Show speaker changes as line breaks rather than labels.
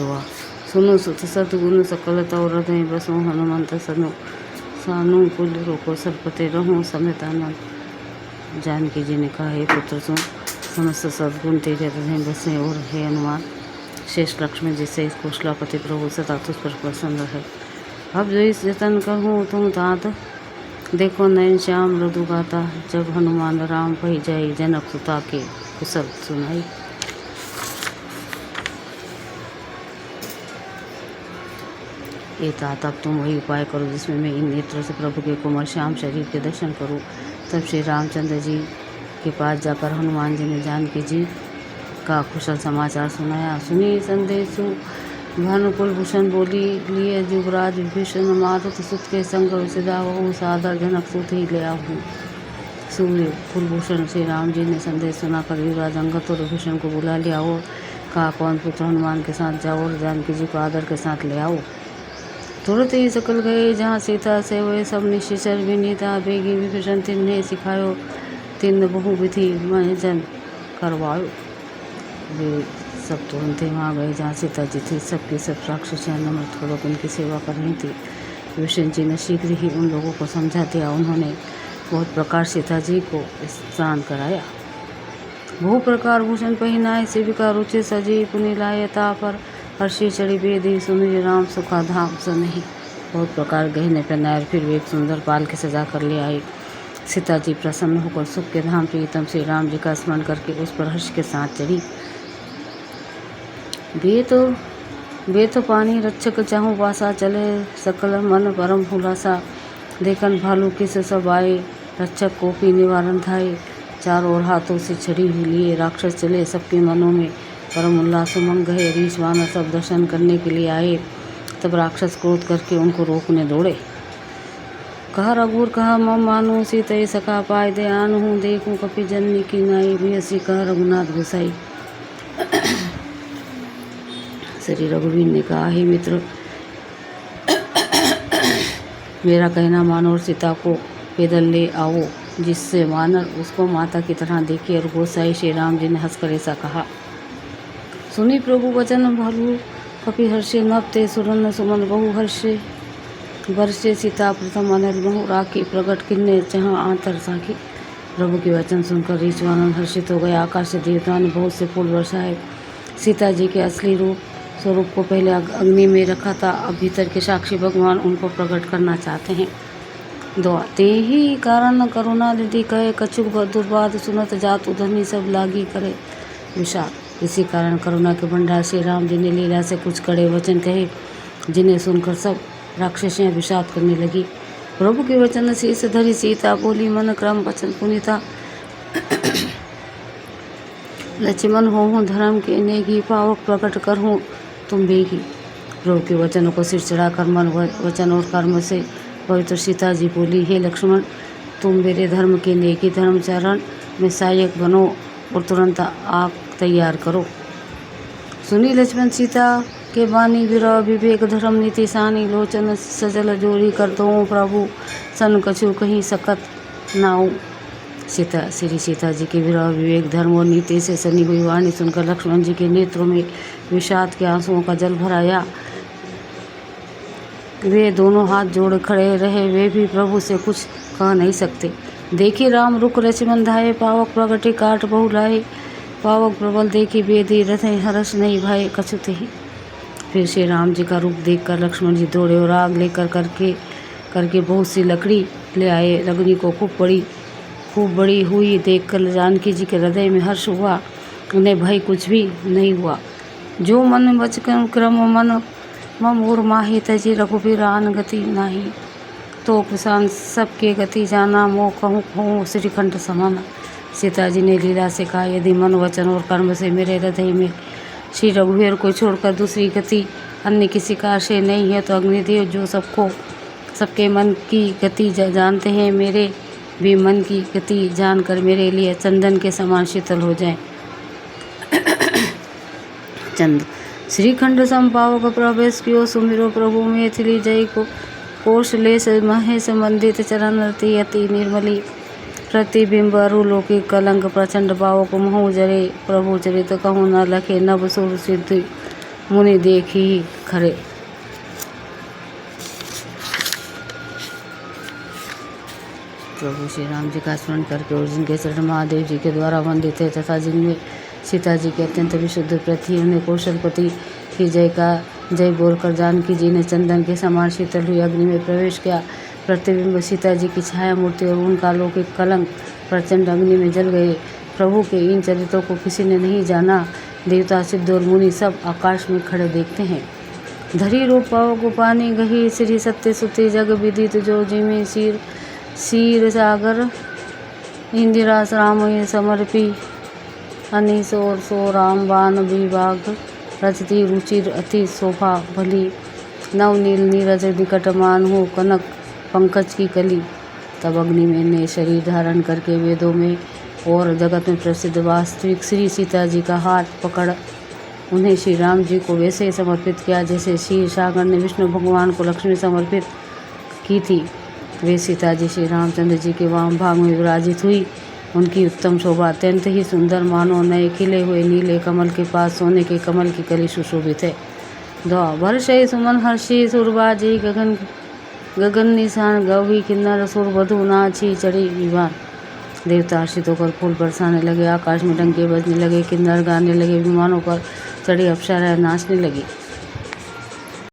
दुआ। सुनो सुत सतगुण सकल तव हृदय बसो, हनुमंत सनु सानुकूल रोको सतपते रहूं समेत आनंद। जानकी जी ने कहा, हे पुत्र सुन, समस्त सद्गुण तेरे हृदय बसे और हे हनुमान, शेष लक्ष्मण जी से कौशलापति प्रभु सदा तुझ पर प्रसन्न रहे। अब जो इस जतन कहूँ तुम तात, देखो नयन श्याम मृदु गाता, जब हनुमान राम पही जाई, जनक सुता के कुशल सुनाई। ये तात अब तुम वही उपाय करो जिसमें मैं इन नेत्रों से प्रभु के कोमल श्याम शरीर के दर्शन करूं। तब श्री रामचंद्र जी के पास जाकर हनुमान जी ने जानकी जी का कुशल समाचार सुनाया। सुनी संदेशु भानुकुल भूषण बोली, लिए युवराज विभीषण, मारुत सुत के संग सिधावहु, सादर जनक सुत ही ले आहूँ। सूर्य कुलभूषण श्री राम जी ने संदेश सुनाकर युवराज अंगद और विभीषण को बुला लिया और कहा, पवन पुत्र हनुमान के साथ जाओ और जानकी जी को आदर के साथ ले आओ। तुरंत ही सकल गए जहाँ सीता से वे सब निश्चर विनीता, बेगी विभीषण तिन्हें सिखायो, तिन्न बहु विधि मैं जन करवायो। वे सब तुरंत ही वहाँ गए जहाँ सीता जी थी। सबकी सब राक्षसियाँ नम्रपूर्वक उनकी सेवा कर रही थी। विभीषण जी ने शीघ्र ही उन लोगों को समझा दिया। उन्होंने बहुत प्रकार सीता जी को स्नान कराया, बहु प्रकार भूषण पहिनाए, शिविका रुचि सजी, पुनि लाए तापर, हर्षि चढ़ी बेदी, सुनि राम सुखा धाम सनहि। बहुत प्रकार गहने पहनाए, फिर वे एक सुंदर पाल के सजा कर ले आए। सीता जी प्रसन्न होकर सुख के धाम प्रीतम श्री राम जी का स्मरण करके उस पर हर्ष के साथ चढ़ी। वे तो पानी रक्षक चाहूँ वासा, चले सकल मन परम हुलासा, देखन भालू किस सब आए, रक्षक कोपी निवारण धाये, चारों ओर हाथों से छड़ी हुई लिए राक्षस चले, सबके मनों में परम उल्लास उमंग है। रीछ वानर सब दर्शन करने के लिए आए। तब राक्षस क्रोध करके उनको रोकने दौड़े। कहा रघुर कहा मम मानू, सीतय सखा पाय दे आनहूँ, देखूँ कपि जननी की नाई, बियसी कहा रघुनाथ गोसाई। श्री रघुवीर ने कहा, हे मित्र, मेरा कहना मानो और सीता को पैदल ले आओ। जिससे वानर उसको माता की तरह देखे और गोसाई श्री राम जी ने हंसकर ऐसा कहा। सुनी प्रभु वचन भालू, कपि हर्षे नभते, सुरन सुमन बहु हर्षे, वर्षे सीता प्रथम अनल बहु राखी, प्रगट किन्ने जहाँ आंतर साखी। प्रभु के वचन सुनकर रीछ वानर हर्षित हो गए। आकाश से देवताओं ने बहुत से फूल वर्षाए। सीता जी के असली स्वरूप को पहले अग्नि में रखा था, अब भीतर के साक्षी भगवान उनको प्रकट करना चाहते हैं। दुआ ते ही कारण करुणा निधि कहे, कछुक दुर्बाद सुनत जात उधनी, सब लागी करे विषाद। इसी कारण करुणा के भंडार श्री राम जी ने लीला से कुछ कड़े वचन कहे, जिन्हें सुनकर सब राक्षसियाँ विषाद करने लगी। प्रभु के वचन शीस धरी सीता बोली, मन क्रम वचन पुनीता, लक्ष्मण होहूँ धर्म के नेगी, पावक प्रकट करहूँ तुम बेगी। प्रभु के वचनों को सिर चढ़ाकर मन वचन और कर्म से पवित्र सीता जी बोली, हे लक्ष्मण, तुम मेरे धर्म के नेकी धर्मचरण में सहायक बनो और तुरंत आग तैयार करो। सुनी लक्ष्मण सीता के बानी, विरह विवेक धर्म नीति सानी, लोचन सजल जोड़ी कर दो प्रभु, सन कछु कहीं सकत नाऊ। श्री सीता जी के विरह विवेक धर्म और नीति से सनी हुई वाणी सुनकर लक्ष्मण जी के नेत्रों में विषाद के आंसुओं का जल भर आया। वे दोनों हाथ जोड़ खड़े रहे, वे भी प्रभु से कुछ कह नहीं सकते। देखी राम रुक लक्ष्मण धाये, पावक प्रगटे काट बहु लाए, पावक प्रबल देखी बेदी रथे, हर्ष नहीं भाई कछुत ही। फिर श्री राम जी का रूप देखकर लक्ष्मण जी दौड़े और आग लेकर करके बहुत सी लकड़ी ले आए। अग्नि को खूब बड़ी हुई देखकर जानकी जी के हृदय में हर्ष हुआ, उन्हें भय कुछ भी नहीं हुआ। जो मन बचकन क्रम मन मम और माही, तजी रघुबीर आन गति नाही, तो किसान सबके गति जाना, मोह कहूँ कहूँ श्रीखंड समाना। सीता जी ने लीला से कहा, यदि मन वचन और कर्म से मेरे हृदय में श्री रघुवीर को छोड़कर दूसरी गति अन्य किसी का आशय नहीं है, तो अग्निदेव जो सबके मन की गति जानते हैं, मेरे भी मन की गति जानकर मेरे लिए चंदन के समान शीतल हो जाए। चंद श्रीखंड संपावक प्रवेश कियो, सुमिरो प्रभु मैथिली जय को, कोशलेश महेश मंदित चरण रति अति निर्मली, प्रतिबिंब अरुलोकी कलंक प्रचंड पावक महु जरे, प्रभु चरित कहूँ न लखे, नभ सुर सिद्धि मुनि देखी खरे। प्रभु श्री राम जी का स्मरण करके और जिनके चरण महादेव जी के द्वारा वंदित है तथा जिनमें सीता जी के अत्यंत विशुद्ध प्रति उन्हें कौशलपति की जय का जय बोलकर जानकी जी ने चंदन के समान शीतल हुई अग्नि में प्रवेश किया। प्रतिबिंब सीता जी की छाया मूर्ति और उनका अलौकिक कलंक प्रचंड अग्नि में जल गए। प्रभु के इन चरित्रों को किसी ने नहीं जाना। देवता सिद्ध और मुनि सब आकाश में खड़े देखते हैं। धरी रूप पाव गोपानी गही श्री सत्य सुते जग विदित जो जिमे शीर सागर इंदिरा राम समर्पी अनिस और सो राम बान विभाग रचती रुचिर अति शोभा भली नवनील नीरज निकट मान हो कनक पंकज की कली। तब अग्नि में ने शरीर धारण करके वेदों में और जगत में प्रसिद्ध वास्तविक श्री सीता जी का हाथ पकड़ उन्हें श्री राम जी को वैसे ही समर्पित किया जैसे क्षीर सागर ने विष्णु भगवान को लक्ष्मी समर्पित की थी। वे सीता जी श्री रामचंद्र जी के वाम भाग में विराजित हुई। उनकी उत्तम शोभा अत्यंत ही सुंदर मानो नए खिले हुए नीले कमल के पास सोने के कमल की कली सुशोभित है। वर्षय सुमन हर्षि सुरबाजी गगन निशान गौवी किन्नर सुर वधु नाची चढ़ी विमान। देवता हर्षित होकर फूल बरसाने लगे, आकाश में डंके बजने लगे, किन्नर गाने लगे, विमानों पर चढ़ी अप्सराएं नाचने लगी।